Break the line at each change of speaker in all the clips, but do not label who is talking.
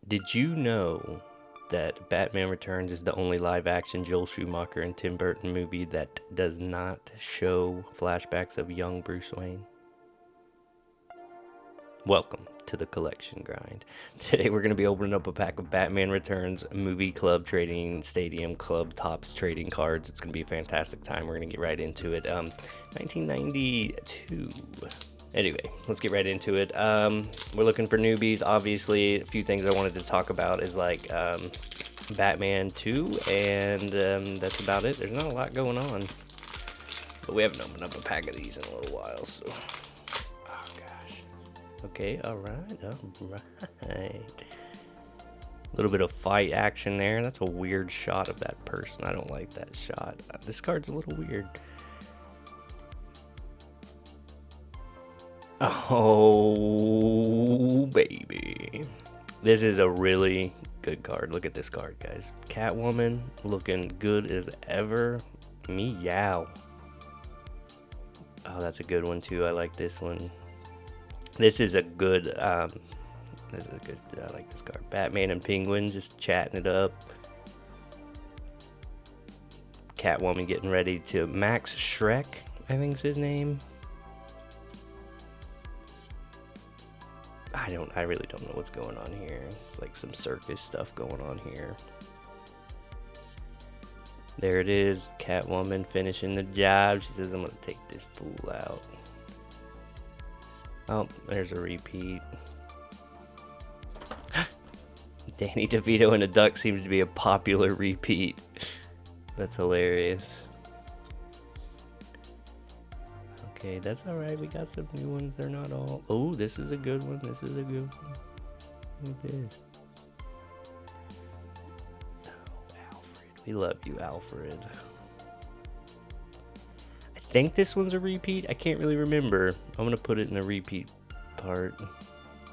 Did you know that Batman Returns is the only live action Joel Schumacher and Tim Burton movie that does not show flashbacks of young Bruce Wayne? Welcome to the Collection Grind. Today we're going to be opening up a pack of Batman Returns Movie Club Trading Stadium Club Tops trading cards. It's going to be a fantastic time. We're going to get right into it. 1992. Anyway, let's get right into it. We're looking for newbies. Obviously, a few things I wanted to talk about is like Batman 2, and that's about it. There's not a lot going on. But we haven't opened up a pack of these in a little while, so... Oh, gosh. Okay, alright. A little bit of fight action there. That's a weird shot of that person. I don't like that shot. This card's a little weird. Oh, baby. This is a really good card. Look at this card, guys. Catwoman looking good as ever. Meow. Oh, that's a good one, too. I like this one. This is a good, I like this card. Batman and Penguin just chatting it up. Catwoman getting ready to Max Schreck, I think's his name. I really don't know what's going on here. It's like some circus stuff going on here. There it is, Catwoman finishing the job. She says, I'm gonna take this fool out. Oh, there's a repeat. Danny DeVito and a duck seems to be a popular repeat. That's hilarious. Okay, that's alright. We got some new ones. They're not all... Oh, this is a good one. This is a good one. Look at this. Oh, Alfred. We love you, Alfred. I think this one's a repeat. I can't really remember. I'm going to put it in the repeat part.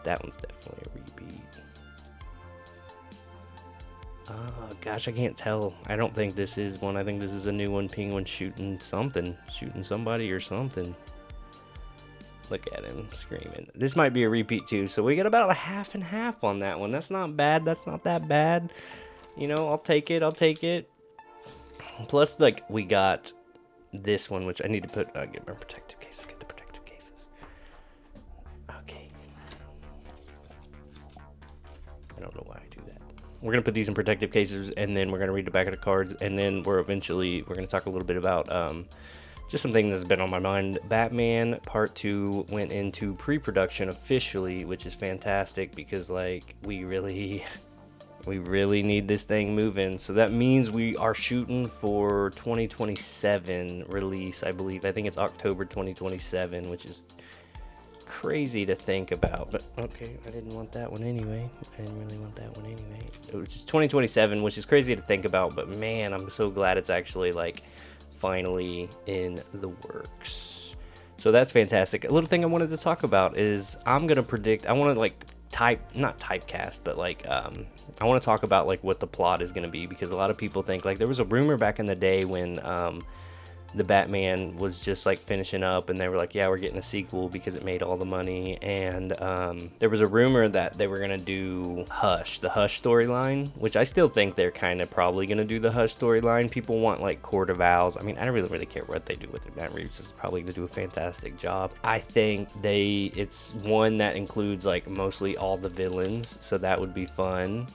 That one's definitely a repeat. Oh, gosh, I can't tell. I don't think this is one. I think this is a new one. Penguin shooting something. Shooting somebody or something. Look at him screaming. This might be a repeat, too. So we got about a half and half on that one. That's not bad. That's not that bad. You know, I'll take it. I'll take it. Plus, like, we got this one, which I need to put... get my protective cases. Get the protective cases. Okay. I don't know why I do that. We're going to put these in protective cases, and then we're going to read the back of the cards, and then we're going to talk a little bit about just some things that's been on my mind. Batman Part 2 went into pre-production officially, which is fantastic because, like, we really need this thing moving. So that means we are shooting for 2027 release, I believe. I think it's October 2027, which is crazy to think about, but okay, I didn't want that one anyway. I didn't really want that one anyway. It was just 2027, which is crazy to think about, but man, I'm so glad it's actually like finally in the works. So that's fantastic. A little thing I wanted to talk about is I'm gonna predict. I want to like not typecast, but like I want to talk about like what the plot is gonna be, because a lot of people think, like, there was a rumor back in the day when the Batman was just like finishing up, and they were like, yeah, we're getting a sequel because it made all the money. And there was a rumor that they were gonna do Hush, the Hush storyline, which I still think they're kind of probably gonna do the Hush storyline. People want like Court of Owls. I mean, I don't really care what they do with it. Matt Reeves is probably gonna do a fantastic job. I think it's one that includes like mostly all the villains, so that would be fun.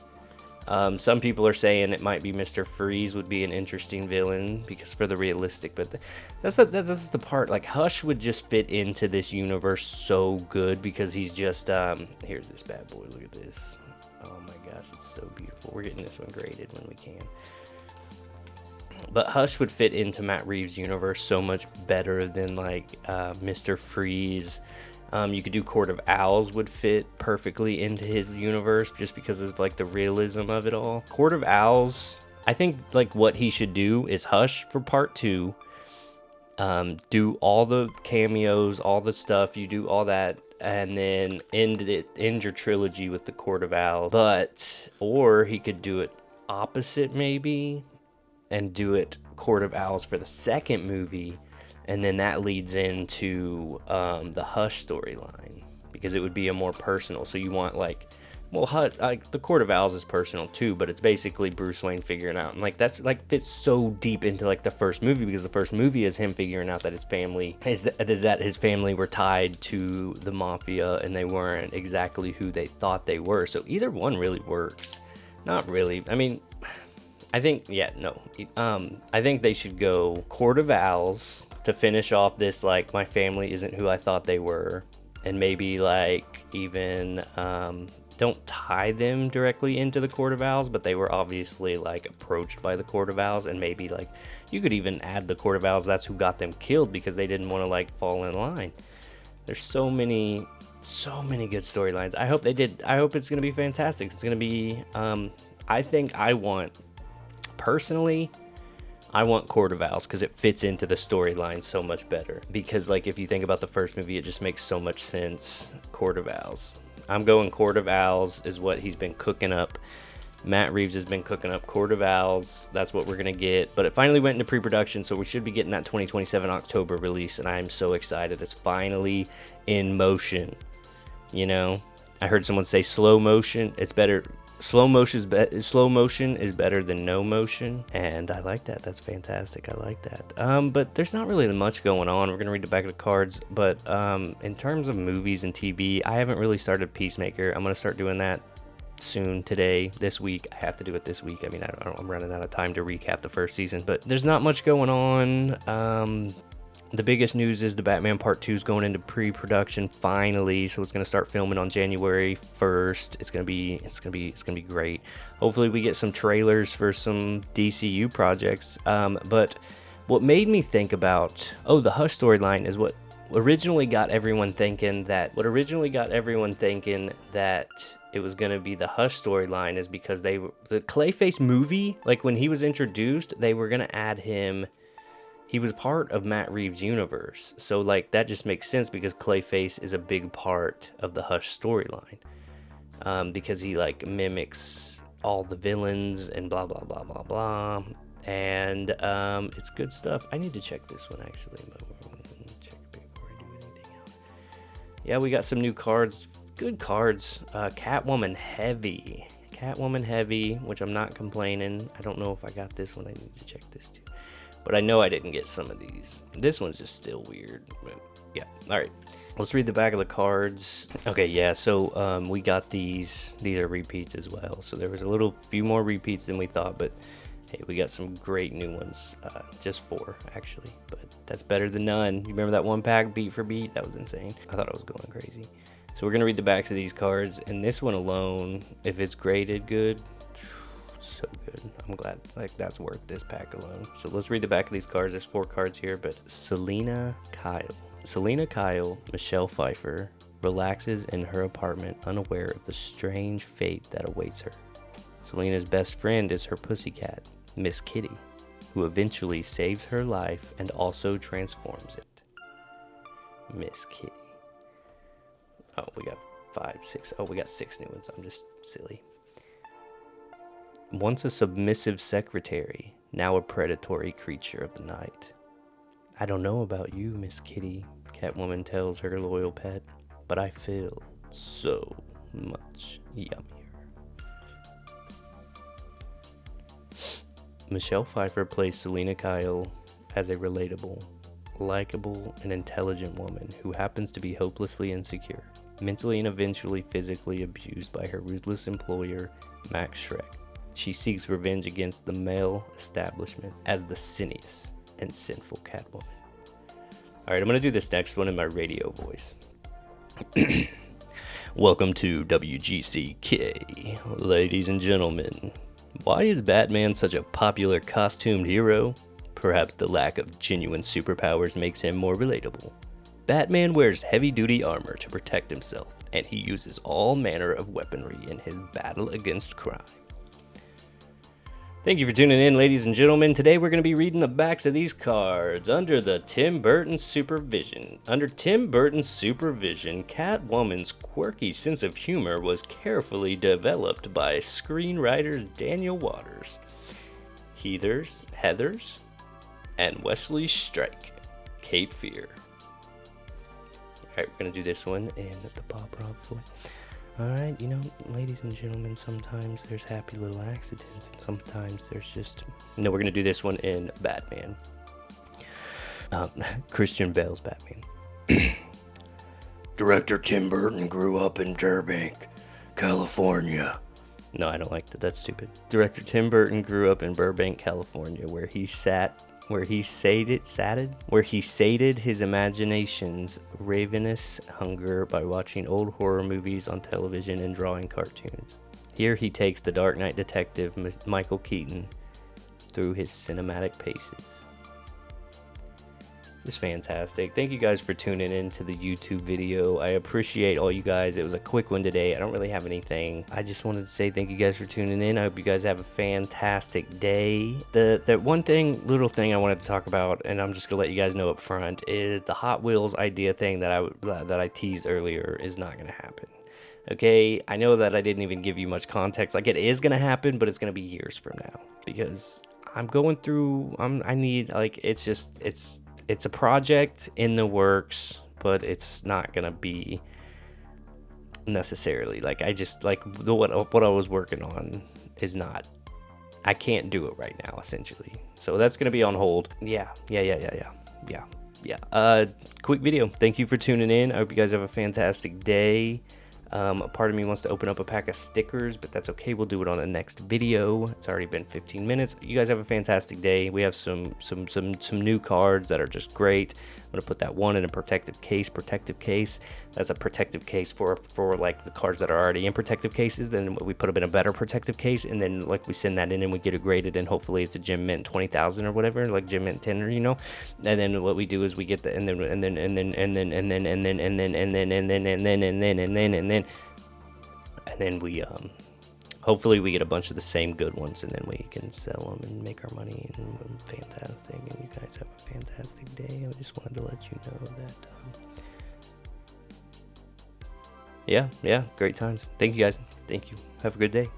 Some people are saying it might be Mr. Freeze would be an interesting villain because for the realistic, but that's the part. Like, Hush would just fit into this universe so good because he's just here's this bad boy. Look at this. Oh my gosh, it's so beautiful. We're getting this one graded when we can. But Hush would fit into Matt Reeves' universe so much better than like Mr. Freeze. You could do Court of Owls would fit perfectly into his universe just because of like the realism of it all. Court of Owls, I think like what he should do is Hush for Part 2. Do all the cameos, all the stuff, you do all that, and then end your trilogy with the Court of Owls. Or he could do it opposite maybe, and do it Court of Owls for the second movie, and then that leads into the Hush storyline, because it would be a more personal. So you want like Well, like the Court of Owls is personal too, but it's basically Bruce Wayne figuring out, and like that's like fits so deep into like the first movie, because the first movie is him figuring out that his family is that his family were tied to the mafia and they weren't exactly who they thought they were. So either one really works. Not really. I mean, I think I think they should go Court of Owls to finish off this, like, my family isn't who I thought they were, and maybe like even don't tie them directly into the Court of Owls, but they were obviously like approached by the Court of Owls, and maybe like you could even add the Court of Owls, that's who got them killed because they didn't want to like fall in line. There's so many good storylines. I hope it's gonna be fantastic. It's gonna be personally, I want Court of Owls because it fits into the storyline so much better. Because like if you think about the first movie, it just makes so much sense. Court of Owls. I'm going Court of Owls is what he's been cooking up. Matt Reeves has been cooking up Court of Owls. That's what we're going to get. But it finally went into pre-production, so we should be getting that 2027 October release, and I'm so excited. It's finally in motion. You know, I heard someone say slow motion. It's better. Slow motion is better than no motion, and I like that. That's fantastic. I like that. But there's not really much going on. We're gonna read the back of the cards, but in terms of movies and TV, I haven't really started Peacemaker. I'm gonna start doing that soon, this week. I have to do it this week. I mean, I'm running out of time to recap the first season, but there's not much going on. The biggest news is the Batman Part 2 is going into pre-production finally, so it's going to start filming on January 1st. It's going to be great. Hopefully we get some trailers for some DCU projects. But what made me think about the Hush storyline is what originally got everyone thinking that it was going to be the Hush storyline is because the Clayface movie, like when he was introduced, they were going to add him. He was part of Matt Reeves' universe, so like that just makes sense because Clayface is a big part of the Hush storyline, because he like mimics all the villains and blah blah blah blah blah, and it's good stuff. I need to check this one actually. Check before I do anything else. Yeah, we got some new cards, good cards. Catwoman heavy, which I'm not complaining. I don't know if I got this one. I need to check this too. But I know I didn't get some of these. This one's just still weird. But yeah. All right. Let's read the back of the cards. Okay, yeah. So we got these. These are repeats as well. So there was a few more repeats than we thought. But hey, we got some great new ones. Just 4, actually. But that's better than none. You remember that one pack beat for beat? That was insane. I thought I was going crazy. So we're going to read the backs of these cards. And this one alone, if it's graded good, so good. I'm glad. Like, that's worth this pack alone. So let's read the back of these cards. There's 4 cards here, but Selina Kyle, Michelle Pfeiffer, relaxes in her apartment unaware of the strange fate that awaits her. Selina's best friend is her pussycat, Miss Kitty, who eventually saves her life and also transforms it. Miss Kitty. Oh, we got 5, 6. Oh, we got 6 new ones. I'm just silly. Once a submissive secretary, now a predatory creature of the night. I don't know about you, Miss Kitty, Catwoman tells her loyal pet, but I feel so much yummier. Michelle Pfeiffer plays Selina Kyle as a relatable, likable, and intelligent woman who happens to be hopelessly insecure, mentally and eventually physically abused by her ruthless employer, Max Schreck. She seeks revenge against the male establishment as the sinious and sinful Catwoman. Alright, I'm going to do this next one in my radio voice. Welcome to WGCK, ladies and gentlemen. Why is Batman such a popular costumed hero? Perhaps the lack of genuine superpowers makes him more relatable. Batman wears heavy-duty armor to protect himself, and he uses all manner of weaponry in his battle against crime. Thank you for tuning in, ladies and gentlemen. Today we're going to be reading the backs of these cards under Tim Burton's supervision. Under Tim Burton's supervision, Catwoman's quirky sense of humor was carefully developed by screenwriters Daniel Waters, Heathers, and Wesley Strike, Cape Fear. Alright, we're going to do this one in the Bob Rob voice. Alright, you know, ladies and gentlemen, sometimes there's happy little accidents, and sometimes there's just... No, we're gonna do this one in Batman. Christian Bale's Batman. Director Tim Burton grew up in Burbank, California. No, I don't like that. That's stupid. Director Tim Burton grew up in Burbank, California, where he sated his imagination's ravenous hunger by watching old horror movies on television and drawing cartoons. Here he takes the Dark Knight detective Michael Keaton through his cinematic paces. It's fantastic. Thank you guys for tuning in to the YouTube video. I appreciate all you guys. It was a quick one today. I don't really have anything. I just wanted to say thank you guys for tuning in. I hope you guys have a fantastic day. The little thing I wanted to talk about, and I'm just gonna let you guys know up front, is the Hot Wheels idea thing that I teased earlier is not gonna happen. Okay, I know that I didn't even give you much context. Like, it is gonna happen, but it's gonna be years from now, because I'm going through. It's a project in the works, but it's not gonna be necessarily what I was working on is not. I can't do it right now, essentially. So that's gonna be on hold. Yeah. Quick video. Thank you for tuning in. I hope you guys have a fantastic day. A part of me wants to open up a pack of stickers, but that's okay. We'll do it on the next video. It's already been 15 minutes. You guys have a fantastic day. We have some new cards that are just great. I'm gonna put that one in a protective case. That's a protective case for like the cards that are already in protective cases. Then we put them in a better protective case, and then like we send that in and we get it graded, and hopefully it's a Gem Mint 20,000 or whatever, like Gem Mint 10, or and then what we do is we get the and then we hopefully we get a bunch of the same good ones, and then we can sell them and make our money, and fantastic. And you guys have a fantastic day. I just wanted to let you know that yeah, great times. Thank you guys. Thank you. Have a good day.